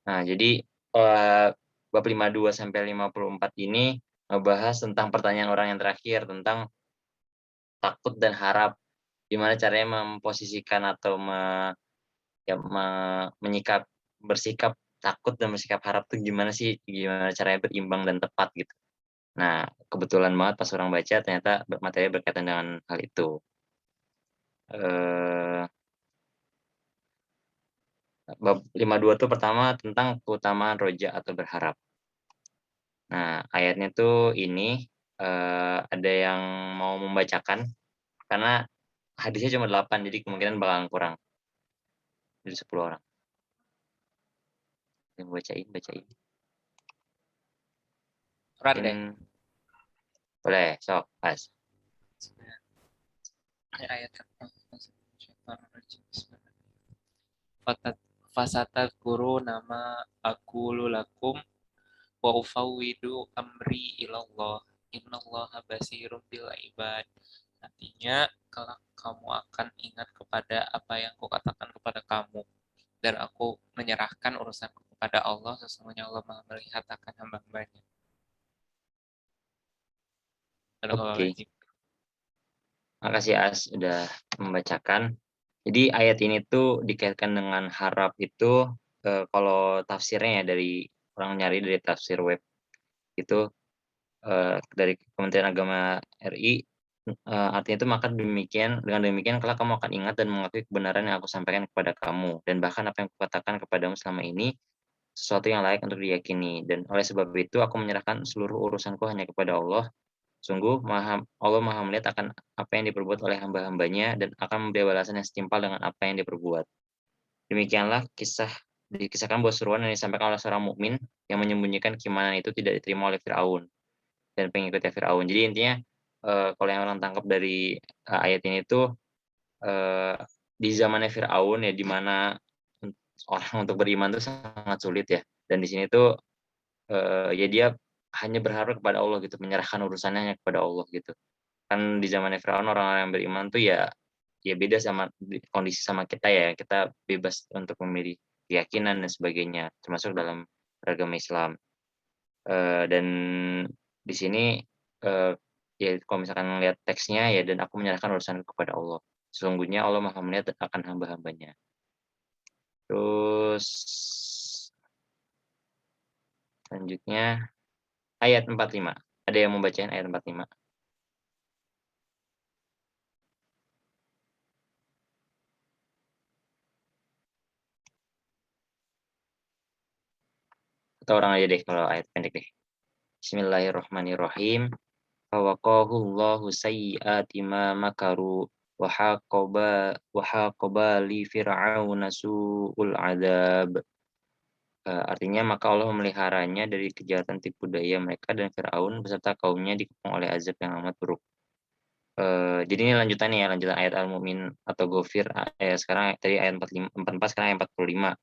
Nah, jadi bab 52 sampai 54 ini ngebahas tentang pertanyaan orang yang terakhir, tentang takut dan harap. Gimana caranya memposisikan atau ya bersikap takut dan bersikap harap tuh gimana sih, gimana caranya berimbang dan tepat gitu. Nah, kebetulan banget pas orang baca ternyata materinya berkaitan dengan hal itu. Eee, bab 52 tuh pertama tentang keutamaan roja atau berharap. Nah, ayatnya tuh ini, ada yang mau membacakan karena hadisnya cuma 8 jadi kemungkinan bakalan kurang dari 10 orang. Yang bacain. Quran deh. Mungkin boleh, sok, Mas. Ayat fasatadkuru nama aku lulakum wa ufawwidu amri ilallah innallaha basirum bil ibad. Artinya, kelak kamu akan ingat kepada apa yang kukatakan kepada kamu, dan aku menyerahkan urusanku kepada Allah, sesungguhnya Allah Maha melihat akan hamba-hambanya. Oke. Makasih As, udah membacakan. Jadi ayat ini tuh dikaitkan dengan harap itu, kalau tafsirnya ya dari orang nyari dari tafsir web itu, dari Kementerian Agama RI, artinya itu maka demikian dengan demikian kelak kamu akan ingat dan mengakui kebenaran yang aku sampaikan kepada kamu, dan bahkan apa yang kukatakan kepadamu selama ini, sesuatu yang layak untuk diyakini. Dan oleh sebab itu aku menyerahkan seluruh urusanku hanya kepada Allah. Sungguh Allah Maha melihat akan apa yang diperbuat oleh hamba-hambanya dan akan memberi balasan yang setimpal dengan apa yang diperbuat. Demikianlah dikisahkan bahwa seruan yang disampaikan oleh seorang mukmin yang menyembunyikan keimanan itu tidak diterima oleh Firaun dan pengikutnya Firaun. Jadi intinya, kalau yang orang tangkap dari, ayat ini tuh, eee, di zamannya Firaun ya, di mana orang untuk beriman tuh sangat sulit ya, dan di sini tuh, ya dia hanya berharap kepada Allah gitu, menyerahkan urusannya hanya kepada Allah gitu. Kan di zamannya Firaun orang-orang yang beriman tuh ya beda sama kondisi sama kita ya, kita bebas untuk memilih keyakinan dan sebagainya, termasuk dalam beragama Islam. Dan di sini, eee, ya kalau misalkan ngelihat teksnya ya, dan aku menyerahkan urusan kepada Allah. Sesungguhnya Allah Maha melihat akan hamba-hambanya. Terus selanjutnya ayat 45. Ada yang mau bacain ayat 45? Atau orang aja deh kalau ayat pendek deh. Bismillahirrahmanirrahim. Fawaqahullahu sayyi'ati ma makaru wa haqa li fir'auna su'ul adzab. Artinya maka Allah memeliharanya dari kejahatan tipu daya mereka dan Firaun beserta kaumnya dikepung oleh azab yang amat buruk. Jadi ini lanjutannya ya, lanjutan ayat Al-Mu'min atau Ghafir, sekarang tadi ayat 44, sekarang ayat 45.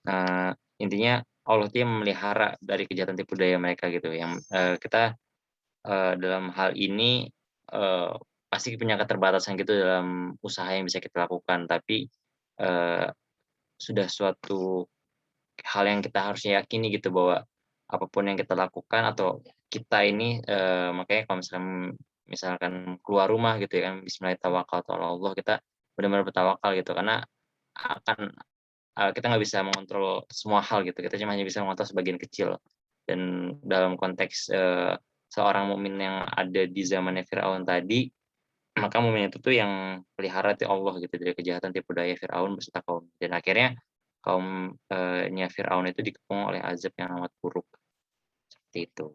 Nah, intinya Allah tuh yang memelihara dari kejahatan tipu daya mereka gitu, yang, kita, dalam hal ini, eee, pasti punya keterbatasan gitu dalam usaha yang bisa kita lakukan, tapi, eee, sudah suatu hal yang kita harus yakini gitu bahwa apapun yang kita lakukan atau kita ini, makanya kalau misalkan keluar rumah gitu ya kan, bismillah tawakkaltu ala Allah, kita benar-benar bertawakal gitu karena akan kita nggak bisa mengontrol semua hal gitu, kita cuma hanya bisa mengontrol sebagian kecil. Dan dalam konteks, seorang mukmin yang ada di zamannya Firaun tadi, maka mukmin itu tuh yang pelihara ti Allah gitu dari kejahatan tipu daya Firaun beserta kaum. Dan akhirnya kaum, nya Firaun itu dikepung oleh azab yang amat buruk, seperti itu.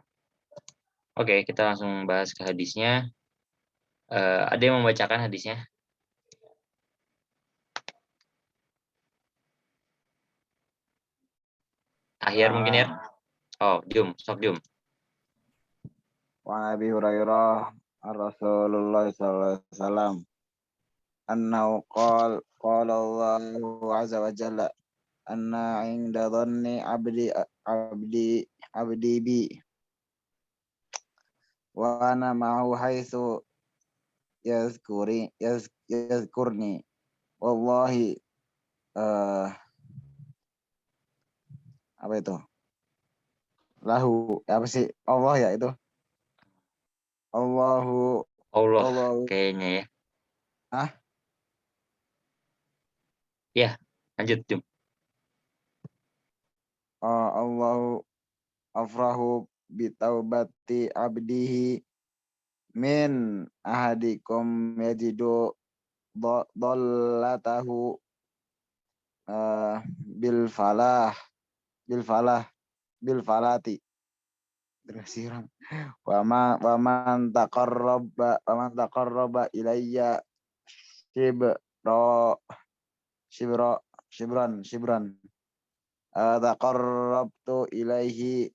Oke, kita langsung bahas ke hadisnya. Ada yang membacakan hadisnya? Ahyar mungkin ya? Oh, Jum, sok Jum. Wa Abi Hurairah Rasulullah sallallahu alaihi wasallam annahu qala Allahu azza wa jalla anna 'inda dhanni 'abdi bi wa ana ma'ahu haitsu yazkurni wallahi uh, Apa itu? Lahu. Apa sih? Allah ya itu. Allahu. Allah Allahu. kayaknya ya. Ah? Ya, lanjut Jum. Allahu afrahu bitaubati abdihi min ahadikum yajidu dollatahu bil falah bil falati terus siram waman taqarraba ilayya shibra shibran taqarrabtu ilaihi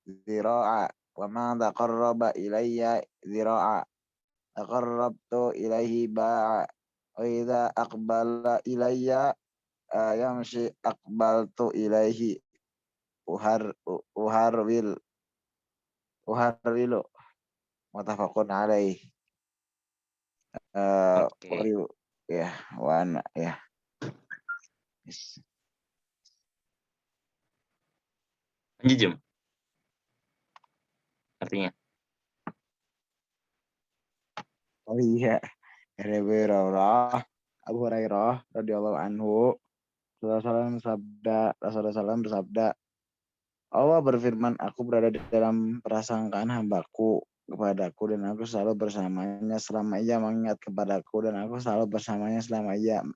zira'a waman taqarraba ilayya zira'a taqarrabtu ilaihi ba'a wa idza aqbala ilayya yamshi aqbaltu ilaihi uharwilu mutafaqun alaih. Oke. Ya wana ya. Yes. Lanjut Jum. Artinya. Oh iya, dari Abu Hurairah radhiyallahu anhu Rasulullah SAW bersabda, Allah berfirman, aku berada di dalam prasangkaan hambaku kepadaku dan aku selalu bersamanya selama ia mengingat kepadaku dan aku selalu bersamanya selama ia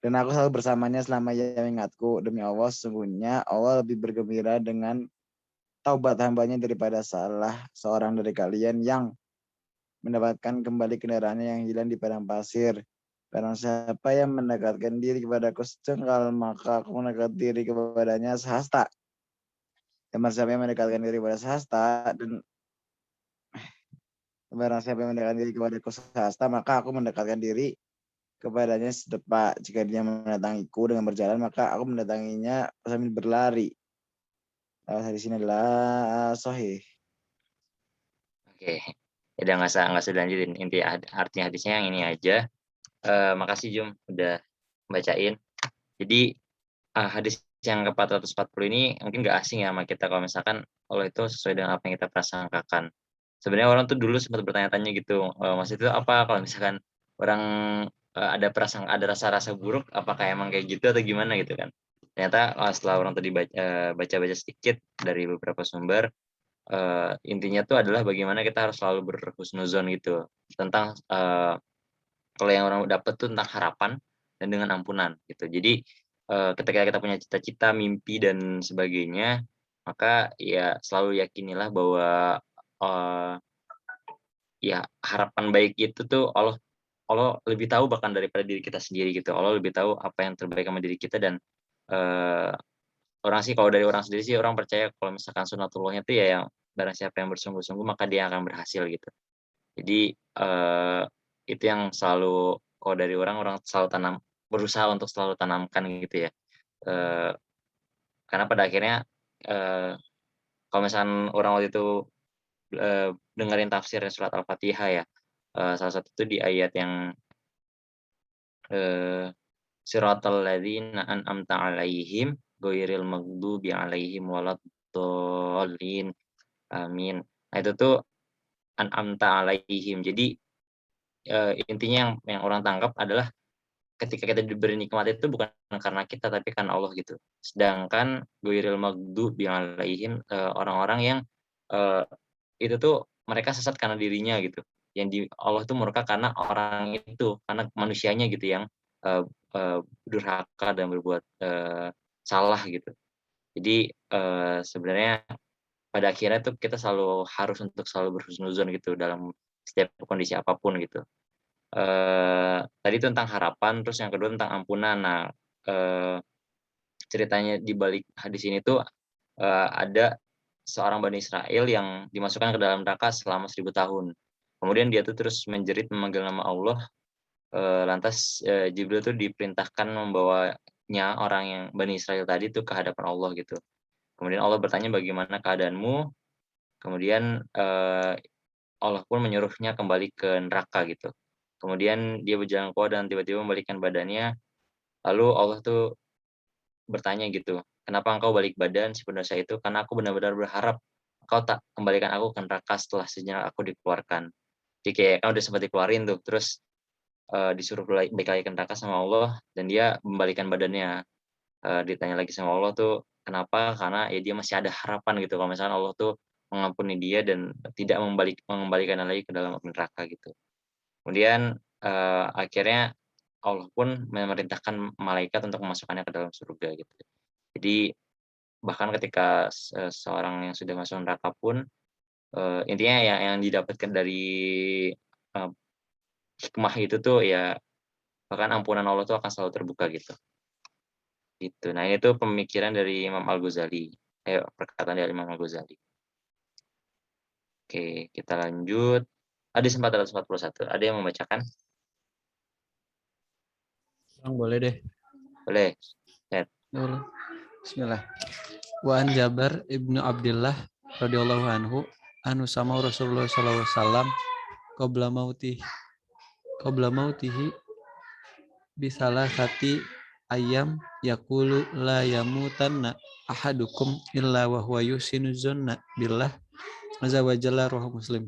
dan aku selalu bersamanya selama ia mengingatku. Demi Allah, sesungguhnya Allah lebih bergembira dengan taubat hambanya daripada salah seorang dari kalian yang mendapatkan kembali kendaraannya yang hilang di padang pasir. Barang siapa yang mendekatkan diri kepadaku secengkal, maka aku mendekat diri kepadanya sehasta. Dan barang siapa yang mendekatkan diri kepada sehasta, dan barang siapa yang mendekatkan diri kepadaku sehasta, maka aku mendekatkan diri kepadanya sedepak. Jika dia mendatangiku dengan berjalan, maka aku mendatanginya sambil berlari. Di sini adalah sahih. Oke. Udah nggak usah lanjutin. Inti artinya hadisnya yang ini aja. Makasih Jum udah bacain. Jadi hadis yang ke-440 ini mungkin nggak asing ya sama kita kalau misalkan Allah itu sesuai dengan apa yang kita prasangkakan. Sebenarnya orang tuh dulu sempat bertanya-tanya gitu, maksud itu apa kalau misalkan orang ada rasa-rasa buruk, apakah emang kayak gitu atau gimana gitu kan? Ternyata setelah orang tadi baca-baca sedikit dari beberapa sumber, intinya tuh adalah bagaimana kita harus selalu berhusnuzon gitu tentang kalau yang orang dapat tuh tentang harapan dan dengan ampunan gitu. Jadi ketika kita punya cita-cita, mimpi dan sebagainya, maka ya selalu yakinilah bahwa eee, ya harapan baik itu tuh Allah Allah lebih tahu bahkan daripada diri kita sendiri gitu. Allah lebih tahu apa yang terbaik sama diri kita dan eee, kalau dari orang sendiri sih orang percaya kalau misalkan sunatullahnya tuh ya yang barang siapa yang bersungguh-sungguh maka dia akan berhasil gitu. Jadi itu yang selalu kalau dari orang selalu berusaha untuk selalu tanamkan gitu ya. Eee, karena pada akhirnya, eee, kalau misalkan orang waktu itu, dengerin tafsirnya surat Al-Fatihah ya, salah satu itu di ayat yang, eee, "Shiratal ladzina an'amta 'alaihim ghairil maghdubi 'alaihim waladdallin." Amin. Nah itu tuh an'amta 'alaihim. Jadi, intinya yang orang tangkap adalah ketika kita diberi nikmat itu bukan karena kita, tapi karena Allah gitu. Sedangkan ghairil maghdubi 'alaihim, orang-orang yang, eee, itu tuh mereka sesat karena dirinya gitu. Yang Allah tuh murka karena orang itu, karena manusianya gitu yang, eee eee, durhaka dan berbuat, salah gitu. Jadi, sebenarnya pada akhirnya tuh kita harus untuk selalu berhusnuzon gitu dalam setiap kondisi apapun gitu. Tadi tentang harapan, terus yang kedua tentang ampunan. Nah, eee, ceritanya di balik hadis ini tuh, ada seorang Bani Israel yang dimasukkan ke dalam neraka selama 1000 tahun. Kemudian dia tuh terus menjerit memanggil nama Allah, lantas, Jibril tuh diperintahkan membawanya orang yang Bani Israel tadi tuh ke hadapan Allah gitu. Kemudian Allah bertanya, "Bagaimana keadaanmu?" Kemudian, Allah pun menyuruhnya kembali ke neraka gitu. Kemudian dia berjalan keluar dan tiba-tiba membalikkan badannya, lalu Allah tuh bertanya gitu, "Kenapa engkau balik badan si pendosa itu? Karena aku benar-benar berharap engkau tak kembalikan aku ke neraka setelah sejenak aku dikeluarkan." Jadi kayak kan udah sempat dikeluarin tuh, terus, disuruh balik lagi ke neraka sama Allah dan dia membalikan badannya. Ditanya lagi sama Allah tuh, kenapa? Karena ya dia masih ada harapan gitu kalau misalkan Allah tuh mengampuni dia dan tidak mengembalikannya lagi ke dalam api neraka gitu. Kemudian, akhirnya Allah pun memerintahkan malaikat untuk memasukkannya ke dalam surga gitu. Jadi bahkan ketika seseorang yang sudah masuk neraka pun, intinya ya yang didapatkan dari, eee, hikmah itu tuh ya bahkan ampunan Allah tuh akan selalu terbuka gitu. Gitu. Nah, ini tuh pemikiran dari Imam Al-Ghazali, perkataan dari Imam Al-Ghazali. Oke, kita lanjut. Hadis 441, ada yang membacakan? Boleh deh. Boleh. Boleh. Bismillah. Wa an Jabar ibnu Abdullah radhiyallahu anhu anu sama Rasulullah sallallahu alaihi wasallam qabla mautihi bisalah sati ayam yaqulu la yamutanna ahadukum illa wa huwa yusinu zanna billah azza wa jalla rawahu Muslim.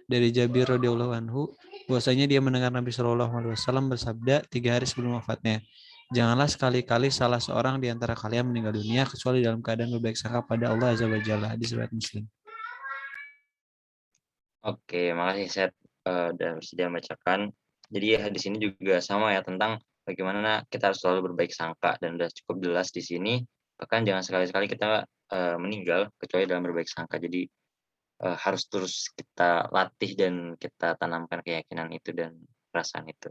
Dari Jabir radhiyallahu anhu bahwasanya dia mendengar Nabi Shallallahu alaihi wasallam bersabda 3 hari sebelum wafatnya, janganlah sekali-kali salah seorang di antara kalian meninggal dunia kecuali dalam keadaan berbaik sangka pada Allah azza wa jalla. Hadis riwayat Muslim. Oke, makasih Seth, udah bersedia membacakan. Jadi hadis ini juga sama ya tentang bagaimana kita harus selalu berbaik sangka dan udah cukup jelas di sini, bahkan jangan sekali-sekali kita, meninggal kecuali dalam berbaik sangka. Jadi, harus terus kita latih dan kita tanamkan keyakinan itu dan perasaan itu.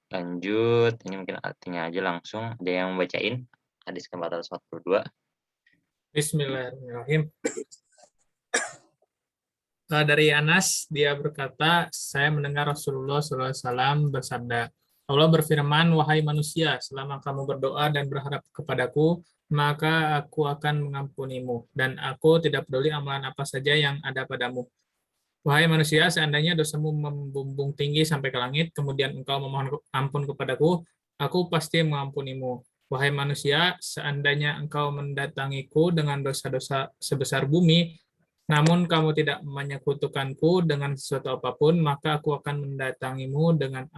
Lanjut, ini mungkin artinya aja langsung, ada yang membacain hadis ke-442? Bismillahirrahmanirrahim. Dari Anas, dia berkata, saya mendengar Rasulullah SAW bersabda, Allah berfirman, wahai manusia, selama kamu berdoa dan berharap kepadaku, maka aku akan mengampunimu, dan aku tidak peduli amalan apa saja yang ada padamu. Wahai manusia, seandainya dosamu membumbung tinggi sampai ke langit, kemudian engkau memohon ampun kepadaku, aku pasti mengampunimu. Wahai manusia, seandainya engkau mendatangiku dengan dosa-dosa sebesar bumi, namun kamu tidak menyekutukanku dengan sesuatu apapun, maka aku akan mendatangimu dengan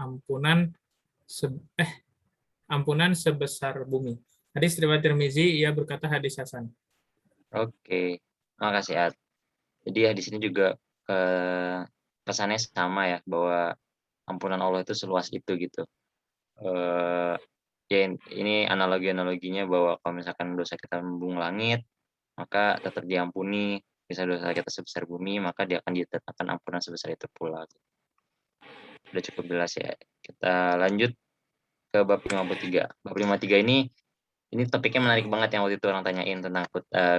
ampunan sebesar bumi. Hadis riwayat Tirmizi, ia berkata hadis hasan. Oke, makasih Ad. Jadi hadis ini juga, pesannya sama ya, bahwa ampunan Allah itu seluas itu gitu. Ya ini analogi-analoginya bahwa kalau misalkan dosa kita membung langit, maka tetap diampuni. Misal dosa kita sebesar bumi, maka dia akan ditetapkan ampunan sebesar itu pula. Udah cukup jelas ya. Kita lanjut ke bab 53. Bab 53 ini topiknya menarik banget yang waktu itu orang tanyain tentang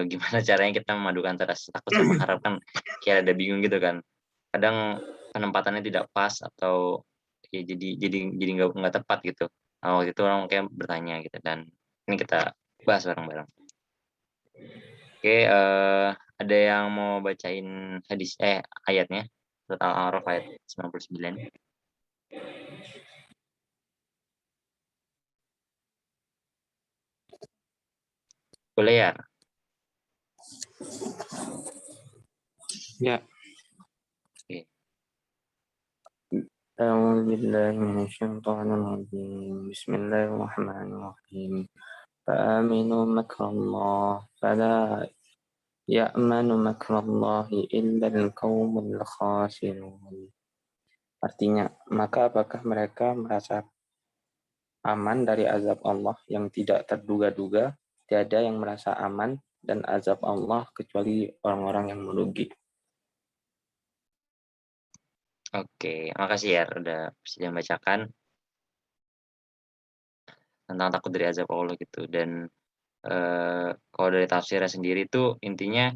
gimana caranya kita memadukan antara takut sama harap, kan kayak ada bingung gitu kan. Kadang penempatannya tidak pas atau ya jadi nggak tepat gitu. Nah, waktu itu orang kayak bertanya gitu dan ini kita bahas bareng-bareng. Oke, ada yang mau bacain ayatnya? Surat Al-A'raf ayat 99. Boleh ya? Ya. Oke. أعوذ بالله من الشيطان الرجيم بسم الله الرحمن الرحيم فآمنوا مكر الله فلا يأمن مكر الله إلا القوم الخاسرون. Artinya, maka apakah mereka merasa aman dari azab Allah yang tidak terduga-duga? Tiada yang merasa aman dan azab Allah kecuali orang-orang yang merugi. Oke, makasih ya udah bersedia membacakan tentang takut dari azab Allah gitu. Dan kalau dari tafsirnya sendiri tuh intinya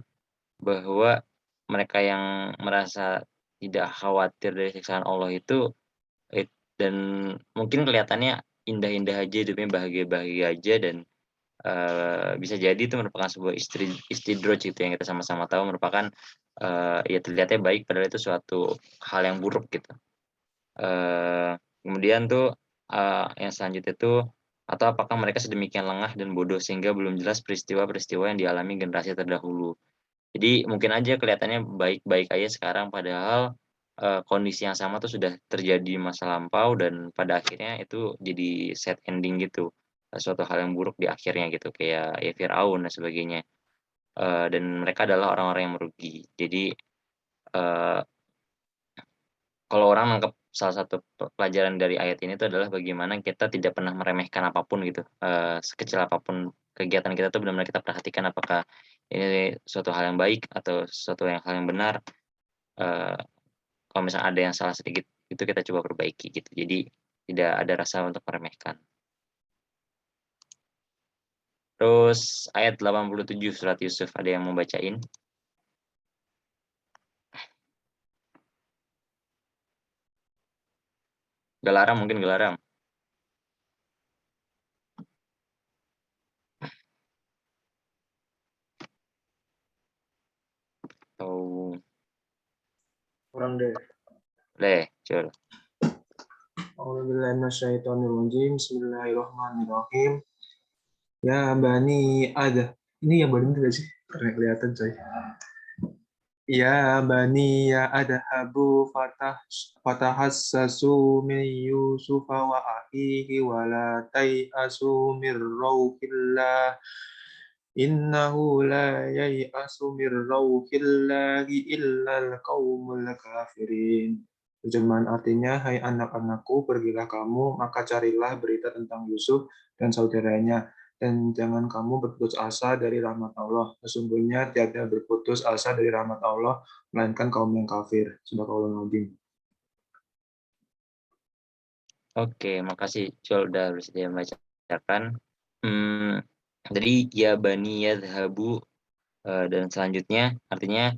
bahwa mereka yang merasa tidak khawatir dari siksaan Allah itu dan mungkin kelihatannya indah-indah aja, hidupnya bahagia-bahagia aja dan bisa jadi itu merupakan sebuah istidraj gitu yang kita sama-sama tahu merupakan ya terlihatnya baik padahal itu suatu hal yang buruk gitu. Kemudian tuh yang selanjutnya tuh Atau apakah mereka sedemikian lengah dan bodoh sehingga belum jelas peristiwa-peristiwa yang dialami generasi terdahulu. Jadi mungkin aja kelihatannya baik-baik aja sekarang padahal, kondisi yang sama tuh sudah terjadi di masa lampau dan pada akhirnya itu jadi sad ending gitu, suatu hal yang buruk di akhirnya gitu kayak ya Firaun dan sebagainya, dan mereka adalah orang-orang yang merugi. Jadi, eee kalau orang nangkep salah satu pelajaran dari ayat ini itu adalah bagaimana kita tidak pernah meremehkan apapun gitu, sekecil apapun kegiatan kita tuh benar-benar kita perhatikan apakah ini suatu hal yang baik atau suatu hal yang benar, eee, kalau misalnya ada yang salah sedikit itu kita coba perbaiki gitu. Jadi tidak ada rasa untuk meremehkan. Terus ayat 87 surat Yusuf, ada yang mau bacain? Galaram mungkin Galaram? Atau Kurang deh. boleh, Cul. A'udzubillahi minasyaitonirrajim. Bismillahirrahmanirrahim. Ya Bani Ada. Ini yang Bani tidak sih? Karena kelihatan coy. Ya Bani ya adhabu fatahassasu min Yusufa wa akhihi wa la tay'asu min rauhillah. Innahu la yai'asu min rauhillahi illal qaumul kafirin. Terjemahan artinya, hai anak-anakku, pergilah kamu, maka carilah berita tentang Yusuf dan saudaranya, dan jangan kamu berputus asa dari rahmat Allah. Sesungguhnya tiada berputus asa dari rahmat Allah, melainkan kaum yang kafir. Subhanallah. Oke, makasih Cul udah bersedia membacakan. Jadi ya bani yadhhabu, dan selanjutnya artinya,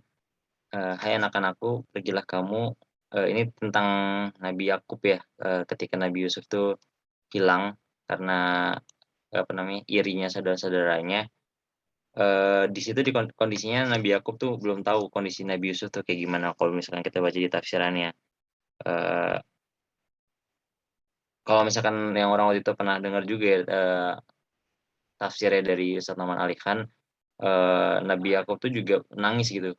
hai anak-anakku, pergilah kamu, ini tentang Nabi Yakub ya, ketika Nabi Yusuf tuh hilang karena, apa namanya, irinya saudara-saudaranya. Di situ kondisinya Nabi Yakub tuh belum tahu kondisi Nabi Yusuf tuh kayak gimana kalau misalkan kita baca di tafsirannya. Eee, Kalau misalkan yang orang waktu itu pernah dengar juga ya, tafsirnya dari Ustaz Noman Ali Khan, Nabi Yakub tuh juga nangis gitu,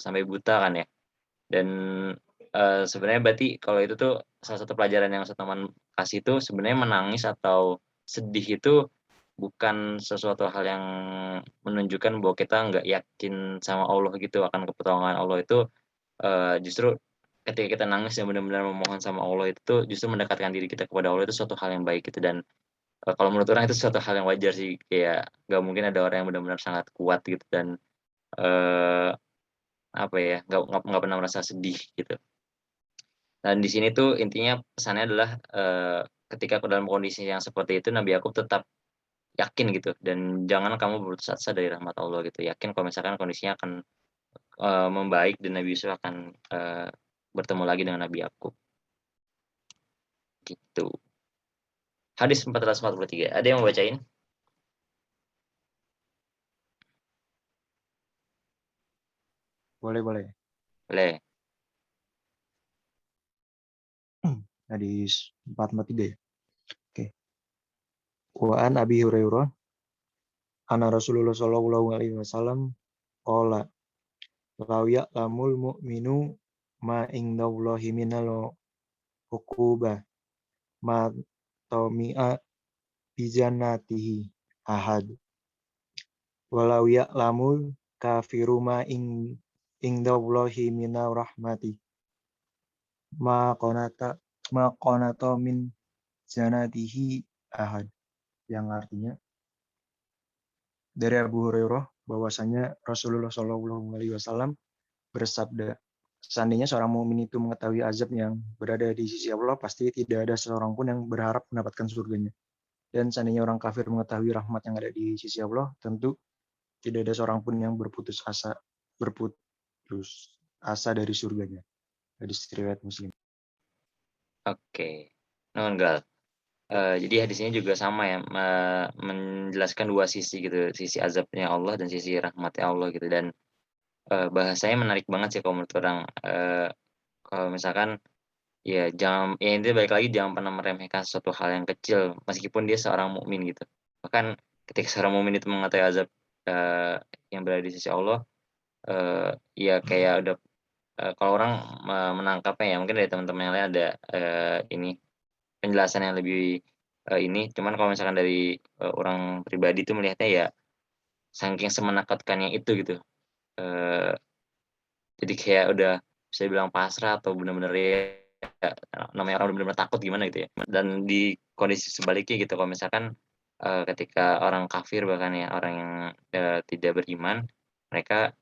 sampai buta kan ya. Dan, sebenarnya berarti kalau itu tuh salah satu pelajaran yang Ustaz Noman kasih itu sebenarnya menangis atau sedih itu bukan sesuatu hal yang menunjukkan bahwa kita nggak yakin sama Allah gitu, akan pertolongan Allah itu, justru ketika kita nangis dan benar-benar memohon sama Allah itu tuh justru mendekatkan diri kita kepada Allah itu suatu hal yang baik gitu dan, kalau menurut orang itu suatu hal yang wajar sih, kayak nggak mungkin ada orang yang benar-benar sangat kuat gitu dan, eee, apa ya, nggak pernah merasa sedih gitu. Dan di sini tuh intinya pesannya adalah, ketika dalam kondisi yang seperti itu Nabi Yakub tetap yakin gitu dan jangan kamu berputus asa dari rahmat Allah gitu, yakin kalau misalkan kondisinya akan, membaik dan Nabi Yusuf akan, bertemu lagi dengan Nabi Yakub, gitu. Hadis 443, ada yang mau bacain? Boleh, boleh. Boleh. Hadis 443 ya. Oke. Wa an Abi Hurairah anna Rasulullah sallallahu alaihi wasallam qala law ya'lamul mu'minu ma indallahi minal uqubah ma tami'a bi jannatihi ahad walau ya'lamul kafiru ma indallahi minal rahmati ma qanata min jannatihi ahad, yang artinya dari Abu Hurairah bahwasanya Rasulullah Shallallahu Alaihi Wasallam bersabda, seandainya seorang mukmin itu mengetahui azab yang berada di sisi Allah, pasti tidak ada seorang pun yang berharap mendapatkan surganya. Dan seandainya orang kafir mengetahui rahmat yang ada di sisi Allah, tentu tidak ada seorang pun yang berputus asa dari surganya. Hadis riwayat Muslim. Oke. Nuhun Gal. Jadi hadis ini juga sama ya, menjelaskan dua sisi gitu, sisi azabnya Allah dan sisi rahmatnya Allah gitu dan, bahasanya menarik banget sih kalau menurut orang, kalau misalkan Ya intinya balik lagi jangan pernah meremehkan suatu hal yang kecil meskipun dia seorang mukmin gitu. Bahkan ketika seorang mukmin itu mengetahui azab, yang berada di sisi Allah, ya kayak udah, kalau orang menangkapnya ya mungkin dari teman-teman yang lain ada, ini penjelasan yang lebih, ini, cuman kalau misalkan dari, orang pribadi itu melihatnya ya saking semenakutkannya itu gitu, eee, jadi kayak udah bisa dibilang pasrah atau bener-bener ya namanya orang bener-bener takut gimana gitu ya. Dan di kondisi sebaliknya gitu kalau misalkan, ketika orang kafir bahkan ya orang yang, tidak beriman, mereka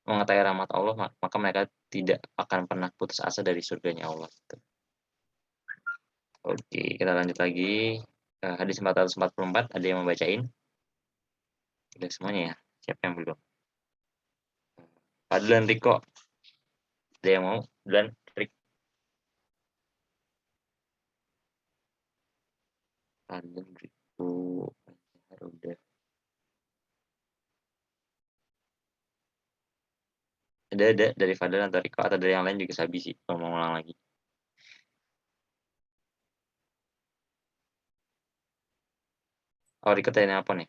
mengetahui rahmat Allah maka mereka tidak akan pernah putus asa dari surganya Allah gitu. Oke, kita lanjut lagi, hadis 444 ada yang mau bacain? Udah semuanya ya? Siapa yang belum? Fadlan, Riko, ada yang mau? Fadlan, Rik, Fadlan, Riko, udah. Ada dari Fadlan atau Riko atau dari yang lain juga sabi sih kalau mau ulang lagi. Oh, Riko tanya apa nih?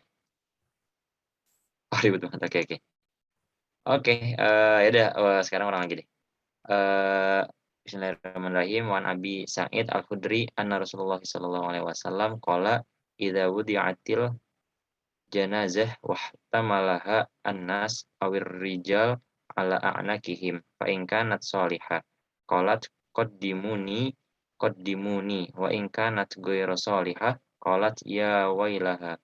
Oh, ribut banget. Oke, oke. Oke, ya udah, sekarang ulang lagi deh. Bismillahirrahmanirrahim. Wan Abi Sa'id Al-Khudri anna Rasulullah sallallahu alaihi wasallam qala idza wudi'atil janazah wahtamalaha an-nas awir rijal ala a'nakihim fa in kanat shalihah qalat qaddimuni wa in kanat ghairu shalihah qalat ya wailaha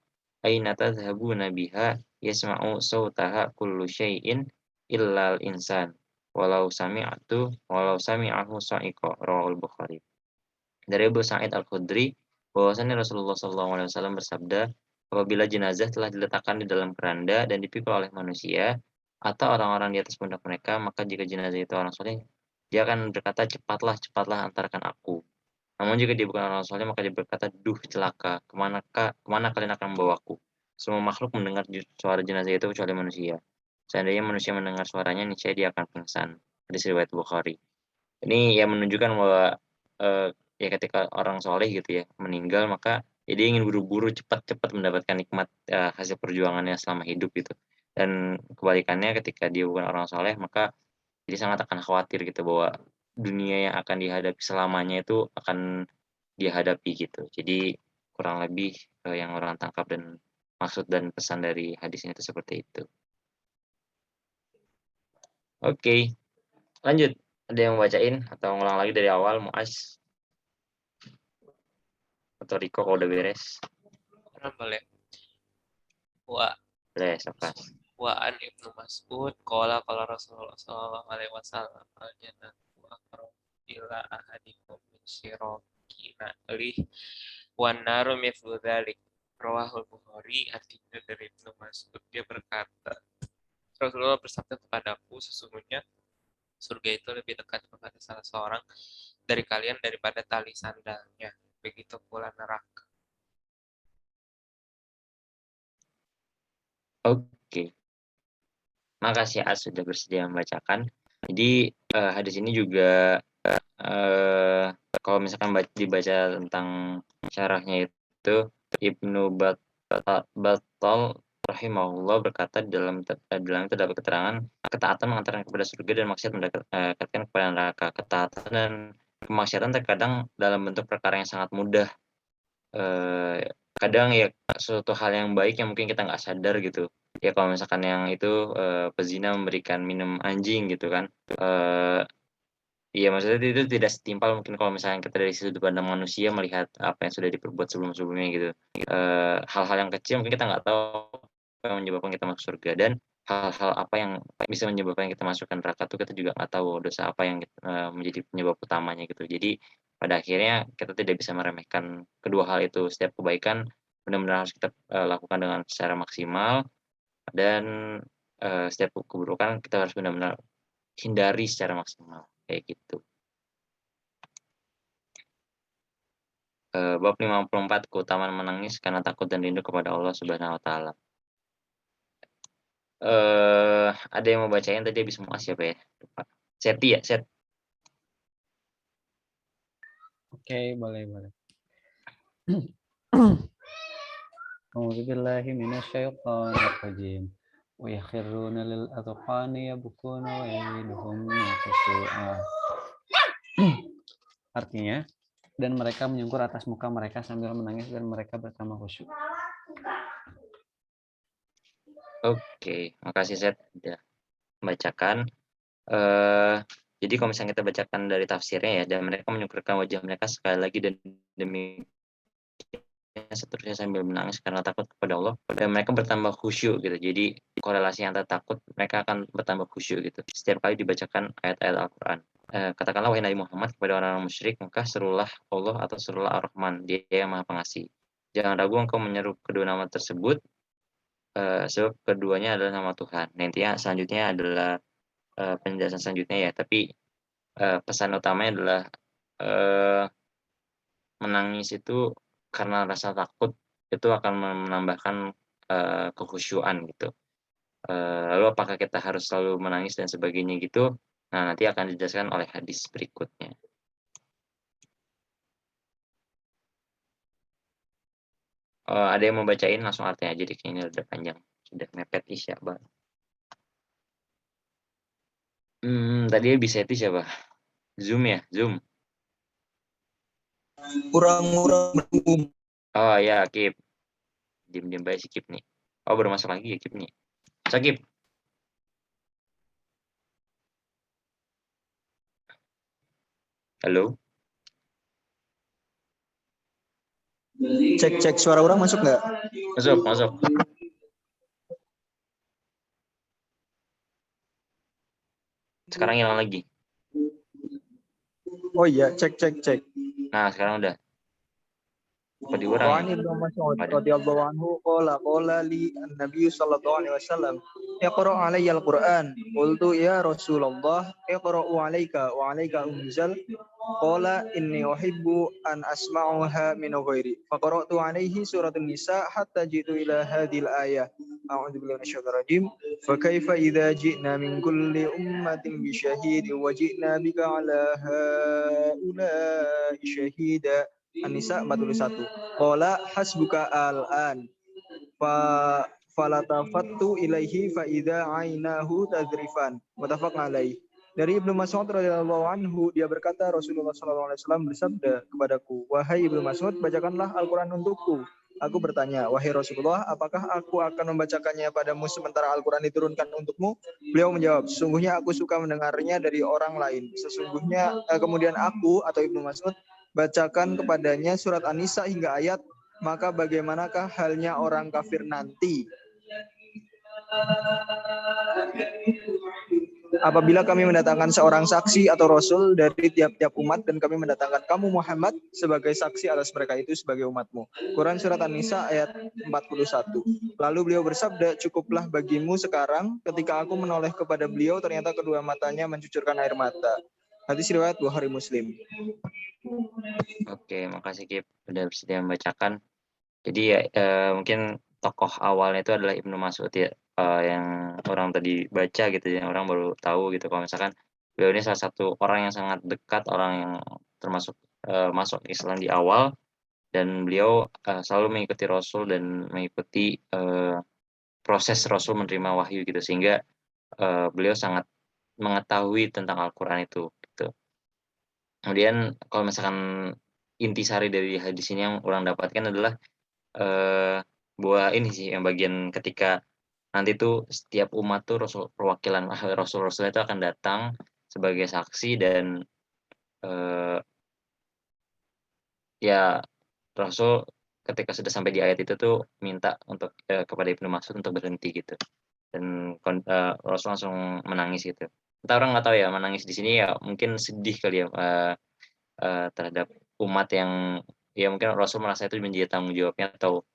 aina tadhhabuna biha yasma'u sautaha kullu syai'in illal insan walau sami'ahu sa'iqa rawahul Bukhari. Dari Abu Sa'id Al-Khudri bahwasanya Rasulullah SAW bersabda, apabila jenazah telah diletakkan di dalam keranda dan dipikul oleh manusia atau orang-orang di atas pundak mereka, maka jika jenazah itu orang soleh, dia akan berkata, cepatlah, cepatlah antarkan aku. Namun jika dia bukan orang soleh, maka dia berkata, duh celaka, kemana kalian akan membawaku? Semua makhluk mendengar suara jenazah itu kecuali manusia. Seandainya manusia mendengar suaranya, niscaya dia akan pingsan. Hadis riwayat Bukhari. Ini yang menunjukkan bahwa, ya ketika orang soleh gitu ya, meninggal maka ya dia ingin buru-buru cepat-cepat mendapatkan nikmat, hasil perjuangannya selama hidup gitu. Dan kebalikannya ketika dia bukan orang soleh maka jadi sangat akan khawatir gitu bahwa dunia yang akan dihadapi selamanya itu akan dihadapi gitu. Jadi kurang lebih, yang orang tangkap dan maksud dan pesan dari hadis ini itu seperti itu. Oke, lanjut. Ada yang mau bacain atau ngulang lagi dari awal, Muaz atau Riko kalau udah beres? Boleh. Wa Beres, apa? an Ibnu Mas'ud qala Rasulullah sallallahu alaihi wasallam al jannatu aqrabu ila ahadikum min syiraki na'lih wan naru mithlu dzalik. Rawahul Bukhari. Artinya dari Ibnu Mas'ud, dia berkata, Rasulullah bersabda kepadaku, sesungguhnya surga itu lebih dekat kepada salah seorang dari kalian daripada tali sandalnya. Begitu pula neraka. Oke. Makasih As sudah bersedia membacakan. Jadi, hadis ini juga, kalau misalkan dibaca tentang syarahnya itu, Ibnu Battal rahimahullah berkata dalam itu terdapat keterangan, ketaatan mengantarkan kepada surga dan maksiat mendekatkan kepada neraka. Ketaatan dan kemaksiatan terkadang dalam bentuk perkara yang sangat mudah. Kadang ya suatu hal yang baik yang mungkin kita nggak sadar gitu. Ya kalau misalkan yang itu, pezina memberikan minum anjing gitu kan, iya maksudnya itu tidak setimpal mungkin kalau misalnya kita dari sudut pandang manusia melihat apa yang sudah diperbuat sebelum-sebelumnya gitu. Hal-hal yang kecil mungkin kita nggak tahu apa yang menyebabkan kita masuk surga dan hal-hal apa yang bisa menyebabkan kita masuk ke neraka tuh kita juga nggak tahu dosa apa yang, menjadi penyebab utamanya gitu. Jadi pada akhirnya kita tidak bisa meremehkan kedua hal itu. Setiap kebaikan benar-benar harus kita, lakukan dengan secara maksimal dan, setiap keburukan kita harus benar-benar hindari secara maksimal, kayak gitu. Bab 54 keutamaan menangis karena takut dan rindu kepada Allah Subhanahu wa taala. Ada yang mau bacain tadi habis Muas siapa ya? Lupa. Seti ya? Oke, boleh. A'udzubillahi minasyaitonir rajim. Wa yakhruna lil adqani yabkuna wa yaziduhum khushu'a. Artinya, dan mereka menyungkur atas muka mereka sambil menangis dan mereka bertambah khusyuk. Oke, makasih Zed udah membacakan. Jadi kalau misalnya kita bacakan dari tafsirnya ya, dan mereka menyungkurkan wajah mereka sekali lagi dan demi seterusnya sambil menangis karena takut kepada Allah, dan mereka bertambah khusyuk gitu. Jadi korelasi antara takut, mereka akan bertambah khusyuk gitu setiap kali dibacakan ayat-ayat Al-Quran. Katakanlah wahai Nabi Muhammad kepada orang-orang musyrik, maka serulah Allah atau serulah Ar-Rahman, Dia yang Maha Pengasih. Jangan ragu engkau menyeru kedua nama tersebut, sebab keduanya adalah nama Tuhan. Nah, intinya selanjutnya adalah penjelasan selanjutnya ya, tapi pesan utamanya adalah menangis itu karena rasa takut itu akan menambahkan kekhusyuan gitu. Lalu apakah kita harus selalu menangis dan sebagainya gitu? Nah, nanti akan dijelaskan oleh hadis berikutnya. Ada yang mau bacain langsung artinya aja, ini udah panjang, sudah mepet Isya banget. Tadi bisa itu siapa? Zoom ya, Zoom. Kurang. Oh ya, Kip. Diam-diam baik si Kip nih. Oh, baru masuk lagi ya Kip nih. Kip. Halo. Cek suara orang masuk nggak? Masuk. Sekarang hilang lagi. Oh iya, cek. Nah, sekarang udah. Apa Wa diurangi? an Ibnu Mas'ud radhiyallahu anhu qala li an-nabiy sallallahu alaihi wasallam iqra alayya al-Qur'an. Qultu ya Rasulullah iqra'u alayka wa alayka unzal. Qala inni uhibbu an asma'uha min ghairi. Faqara'tu alayhi surat an-Nisa hatta jitu ila hadhil ayah. A'udzu billahi minasyaitonir rajim. Fa kaifa idza ji'na min kulli ummatin bi syahidin wa ji'na bika 'ala haula'i syahida. An-Nisa 41. Qala hasbuka al-an. Falatafattu ilaihi fa idza ainahu tadrifan. Muttafaq alaih. Dari Ibnu Mas'ud radhiyallahu anhu, dia berkata Rasulullah sallallahu alaihi wasallam bersabda kepadaku, "Wahai Ibnu Mas'ud, bacakanlah Al-Qur'an untukku." Aku bertanya, "Wahai Rasulullah, apakah aku akan membacakannya padamu sementara Al-Qur'an diturunkan untukmu?" Beliau menjawab, "Sungguhnya aku suka mendengarnya dari orang lain." Sesungguhnya kemudian aku atau Ibnu Mas'ud bacakan kepadanya surat An-Nisa hingga ayat, "Maka bagaimanakah halnya orang kafir nanti? Apabila kami mendatangkan seorang saksi atau rasul dari tiap-tiap umat dan kami mendatangkan kamu Muhammad sebagai saksi atas mereka itu sebagai umatmu." Quran surat An-Nisa ayat 41. Lalu beliau bersabda, "Cukuplah bagimu sekarang." Ketika aku menoleh kepada beliau, ternyata kedua matanya mencucurkan air mata. Hadis riwayat Bukhari Muslim. Oke, makasih Kip udah bersedia membacakan. Jadi ya mungkin tokoh awalnya itu adalah Ibnu Mas'ud ya, yang orang tadi baca gitu ya, orang baru tahu gitu kalau misalkan beliau ini salah satu orang yang sangat dekat, orang yang termasuk masuk Islam di awal, dan beliau selalu mengikuti Rasul dan mengikuti proses Rasul menerima wahyu gitu, sehingga beliau sangat mengetahui tentang Al-Quran itu gitu. Kemudian kalau misalkan intisari dari hadis ini yang orang dapatkan adalah bahwa ini sih yang bagian ketika nanti tuh setiap umat tuh perwakilan Rasul-Rasul itu akan datang sebagai saksi, dan ya Rasul ketika sudah sampai di ayat itu tuh minta untuk kepada Ibnu Mas'ud untuk berhenti gitu, dan Rasul langsung menangis gitu. Entah orang nggak tahu ya, menangis di sini ya mungkin sedih kali ya terhadap umat yang ya mungkin Rasul merasa itu menjadi tanggung jawabnya, atau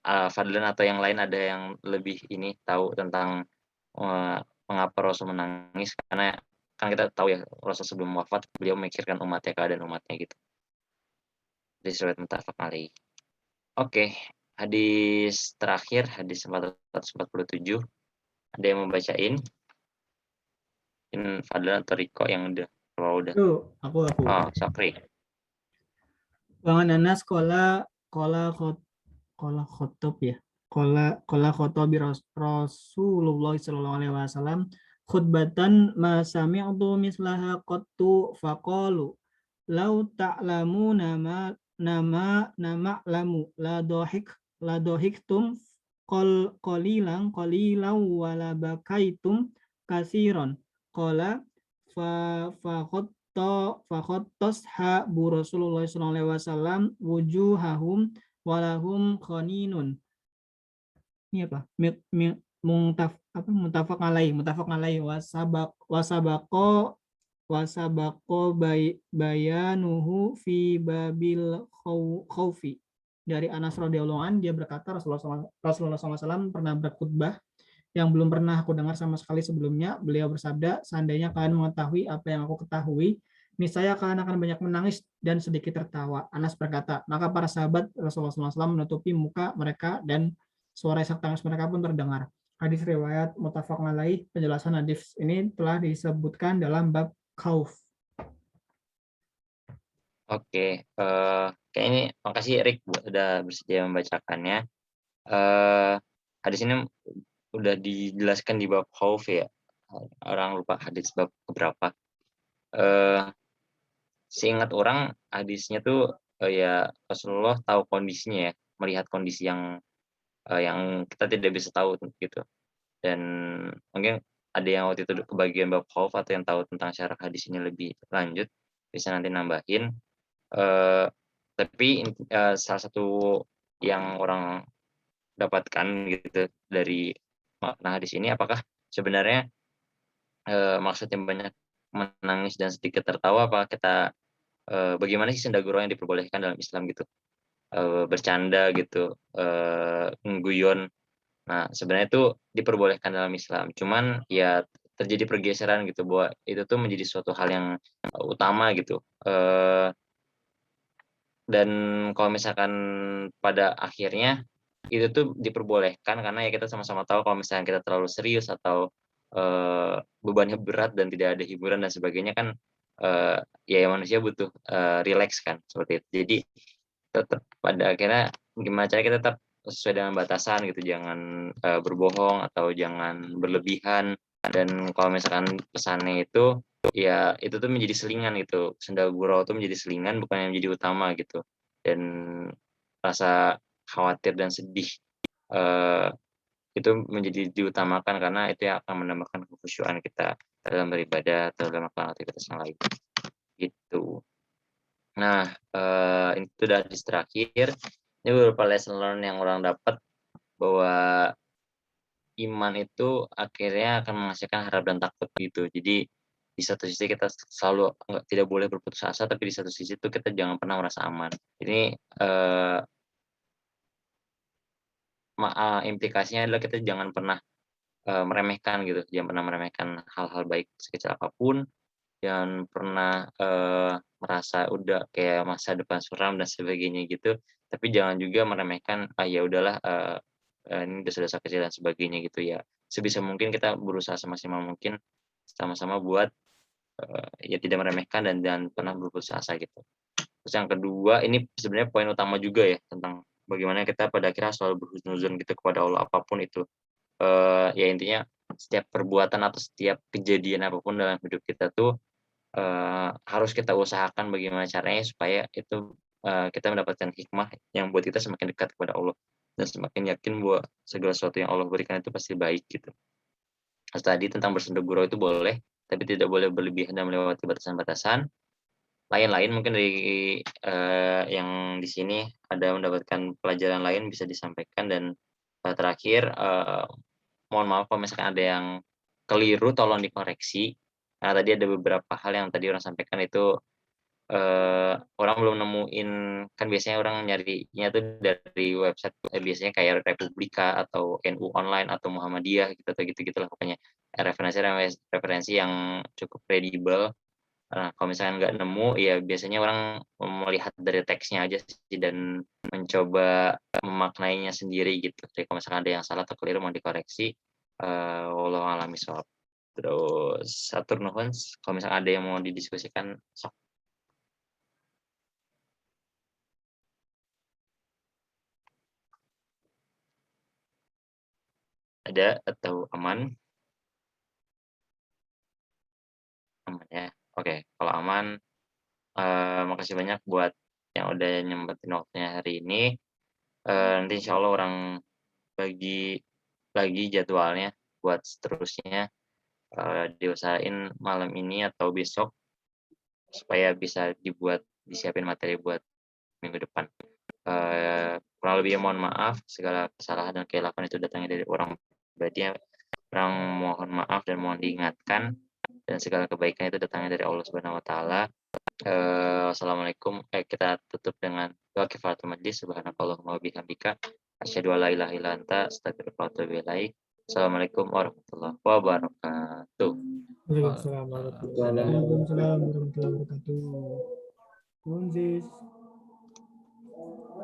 Fadlan atau yang lain ada yang lebih ini tahu tentang mengapa Rasul menangis, karena kan kita tahu ya Rasul sebelum wafat beliau memikirkan umatnya, keadaan umatnya gitu. Jadi riwayat muttafaq alaih. Oke, hadis terakhir hadis 447. Ada yang mau bacain? Fadlan atau Riko yang udah Kalau udah. Aku. Oh, Sakri. Wangan Anas kola khotob ya. Kola khotobi Rasulullah sallallahu alaihi wasallam khutbatan ma sami'tu mislaha qattu faqalu law ta'lamu nama lamu la dohiktum qalilan wala bakaitum kasiron qala fakhotos bu Rasulullah SAW wujuhahum walahum khoninun. Ini apa? Muntafaq alaih wasabako bayanuhu fi babil khaufi. Dari Anas radhiyallahu an, dia berkata Rasulullah SAW pernah berkhutbah yang belum pernah aku dengar sama sekali sebelumnya. Beliau bersabda, seandainya kalian mengetahui apa yang aku ketahui, niscaya kalian akan banyak menangis dan sedikit tertawa. Anas berkata, maka para sahabat Rasulullah SAW menutupi muka mereka dan suara isak tangis mereka pun terdengar. Hadis riwayat muttafaq alaih. Penjelasan hadis ini telah disebutkan dalam bab khauf. Oke, kayaknya makasih Erik udah bersedia membacakannya. Hadis ini udah dijelaskan di bab khauf ya. Orang lupa hadis bab keberapa. Seingat orang hadisnya tuh ya Rasulullah tahu kondisinya ya, melihat kondisi yang kita tidak bisa tahu gitu. Dan mungkin ada yang waktu itu kebagian bab khauf atau yang tahu tentang syarah hadis ini lebih lanjut bisa nanti nambahin. Tapi salah satu yang orang dapatkan gitu dari makna hadis ini, apakah sebenarnya maksudnya banyak menangis dan sedikit tertawa, apa kita bagaimana sih senda gurau yang diperbolehkan dalam Islam gitu, bercanda gitu, ngguyon. Nah sebenarnya itu diperbolehkan dalam Islam, cuman ya terjadi pergeseran gitu bahwa itu tuh menjadi suatu hal yang utama gitu. Dan kalau misalkan pada akhirnya itu tuh diperbolehkan karena ya kita sama-sama tahu kalau misalnya kita terlalu serius atau bebannya berat dan tidak ada hiburan dan sebagainya kan ya manusia butuh relax kan seperti itu. Jadi tetap pada akhirnya gimana cara kita tetap sesuai dengan batasan gitu, jangan berbohong atau jangan berlebihan. Dan kalau misalkan pesannya itu ya itu tuh menjadi selingan gitu, senda gurau itu menjadi selingan bukan yang menjadi utama gitu. Dan rasa khawatir dan sedih itu menjadi diutamakan karena itu yang akan menambahkan kekhusyuan kita dalam beribadah atau dalam melakukan aktivitas yang lain gitu. Nah itu udah hadis terakhir. Ini beberapa lesson learn yang orang dapat bahwa iman itu akhirnya akan menghasilkan harap dan takut gitu. Jadi di satu sisi kita selalu tidak boleh berputus asa, tapi di satu sisi itu kita jangan pernah merasa aman. Ini implikasinya adalah kita jangan pernah meremehkan gitu, jangan pernah meremehkan hal-hal baik sekecil apapun, jangan pernah merasa udah kayak masa depan suram dan sebagainya gitu, tapi jangan juga meremehkan ya udahlah ini dosa-dosa kecil dan sebagainya gitu ya. Sebisa mungkin kita berusaha semaksimal mungkin sama-sama buat ya tidak meremehkan dan jangan pernah berputus asa gitu. Terus yang kedua, ini sebenarnya poin utama juga ya tentang bagaimana kita pada akhirnya selalu berhusnuzon gitu kepada Allah apapun itu. Ya intinya setiap perbuatan atau setiap kejadian apapun dalam hidup kita tuh harus kita usahakan bagaimana caranya supaya itu kita mendapatkan hikmah yang buat kita semakin dekat kepada Allah dan semakin yakin bahwa segala sesuatu yang Allah berikan itu pasti baik gitu. Terus tadi tentang bersenda gurau itu boleh, tapi tidak boleh berlebihan dan melewati batasan-batasan. Lain-lain mungkin dari yang di sini ada mendapatkan pelajaran lain bisa disampaikan. Dan terakhir mohon maaf kalau misalkan ada yang keliru tolong dikoreksi, karena tadi ada beberapa hal yang tadi orang sampaikan itu orang belum nemuin, kan biasanya orang nyarinya tuh dari website biasanya kayak Republika atau NU Online atau Muhammadiyah gitu atau gitu-gitulah pokoknya referensi yang cukup kredibel. Nah, kalau misalnya nggak nemu, ya biasanya orang melihat dari teksnya aja sih dan mencoba memaknainya sendiri gitu. Jadi kalau misalkan ada yang salah atau keliru mau dikoreksi, wallahu a'lam bishawab. Terus atur nuhun, kalau misalnya ada yang mau didiskusikan, sok. Ada atau aman? Aman ya. Oke, kalau aman, makasih banyak buat yang udah nyempetin waktunya hari ini. Nanti insya Allah orang bagi lagi jadwalnya buat seterusnya. Diusahain malam ini atau besok supaya bisa disiapin materi buat minggu depan. Kurang lebih mohon maaf, segala kesalahan dan keilapan itu datangnya dari orang pribadi. Orang mohon maaf dan mohon diingatkan, dan segala kebaikan itu datangnya dari Allah Subhanahu wa taala. Wassalamualaikum. Kita tutup dengan doa kifaratul majlis. Subhanakallahumma wa bihamdika asyhadu an la ilaha illa anta astaghfiruka wa atubu ilaik. Assalamualaikum warahmatullahi wabarakatuh. Waalaikumsalam warahmatullahi wabarakatuh. Kunzis.